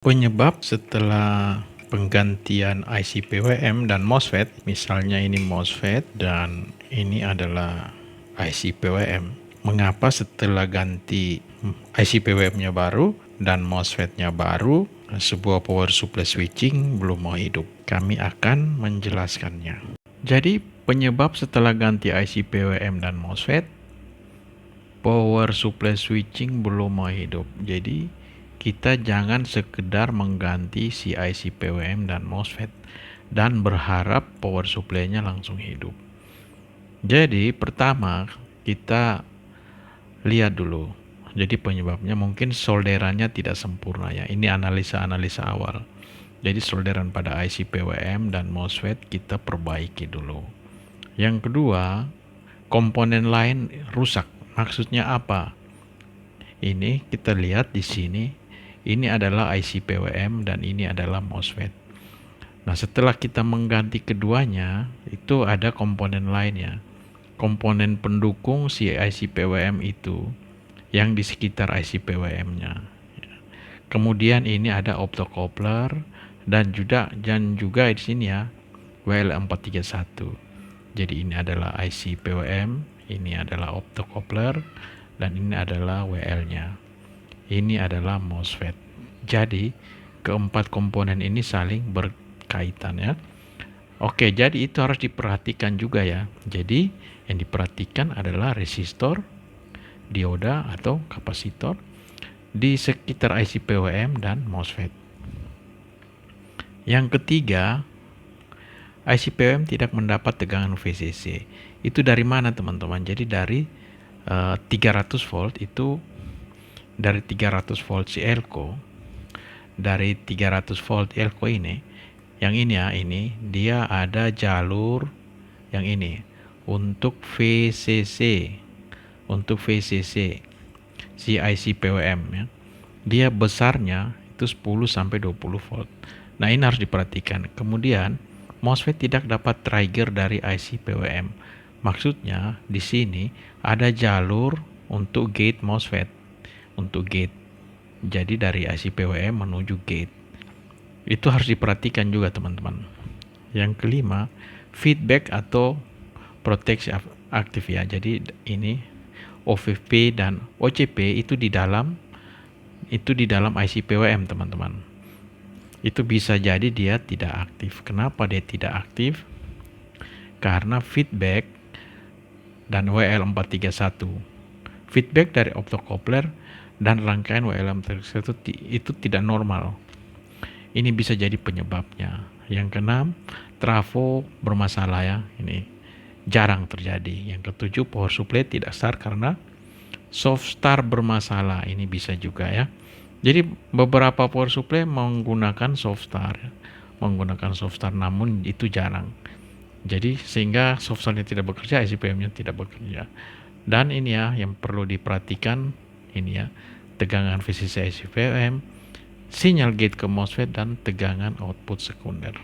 Penyebab setelah penggantian IC PWM dan MOSFET, misalnya ini MOSFET dan ini adalah IC PWM. Mengapa setelah ganti IC PWM-nya baru dan MOSFET-nya baru, sebuah power supply switching belum mau hidup? Kami akan menjelaskannya. Jadi penyebab setelah ganti IC PWM dan MOSFET, power supply switching belum mau hidup. Jadi kita jangan sekedar mengganti si IC PWM dan MOSFET dan berharap power supply-nya langsung hidup. Jadi pertama kita lihat dulu. Jadi penyebabnya mungkin solderannya tidak sempurna ya. Ini analisa-analisa awal. Jadi solderan pada IC PWM dan MOSFET kita perbaiki dulu. Yang kedua, komponen lain rusak. Maksudnya apa? Ini kita lihat di sini. Ini adalah IC PWM dan ini adalah MOSFET. Nah, setelah kita mengganti keduanya, itu ada komponen lainnya. Komponen pendukung si IC PWM itu yang di sekitar IC PWM-nya. Kemudian ini ada optocoupler dan juga di sini ya WL431. Jadi ini adalah IC PWM, ini adalah optocoupler dan ini adalah WL-nya. Ini adalah MOSFET. Jadi keempat komponen ini saling berkaitan ya. Oke, jadi itu harus diperhatikan juga ya. Jadi yang diperhatikan adalah resistor, dioda atau kapasitor di sekitar IC PWM dan MOSFET. Yang ketiga, IC PWM tidak mendapat tegangan VCC. Itu dari mana teman-teman? Jadi dari 300 volt itu dari 300 volt si elko, dari 300 volt elko ini, yang ini ya, ini dia ada jalur yang ini untuk VCC, si IC PWM ya. Dia besarnya itu 10 sampai 20 volt. Nah, ini harus diperhatikan. Kemudian MOSFET tidak dapat trigger dari IC PWM. Maksudnya di sini ada jalur untuk gate MOSFET. Untuk gate. Jadi dari IC PWM menuju gate. Itu harus diperhatikan juga teman-teman. Yang kelima, feedback atau proteksi aktif ya. Jadi ini OVP dan OCP itu di dalam IC PWM teman-teman. Itu bisa jadi dia tidak aktif. Kenapa dia tidak aktif? Karena feedback dan WL431. Feedback dari optocoupler dan rangkaian WL431 itu tidak normal. Ini bisa jadi penyebabnya. Yang keenam, trafo bermasalah ya. Ini jarang terjadi. Yang ketujuh, power supply tidak start karena soft start bermasalah. Ini bisa juga ya. Jadi beberapa power supply menggunakan soft start ya. Namun itu jarang. Jadi sehingga soft startnya tidak bekerja, IC PWM-nya tidak bekerja. Dan ini ya yang perlu diperhatikan, ini ya, tegangan VCC IC PWM, sinyal gate ke MOSFET dan tegangan output sekunder.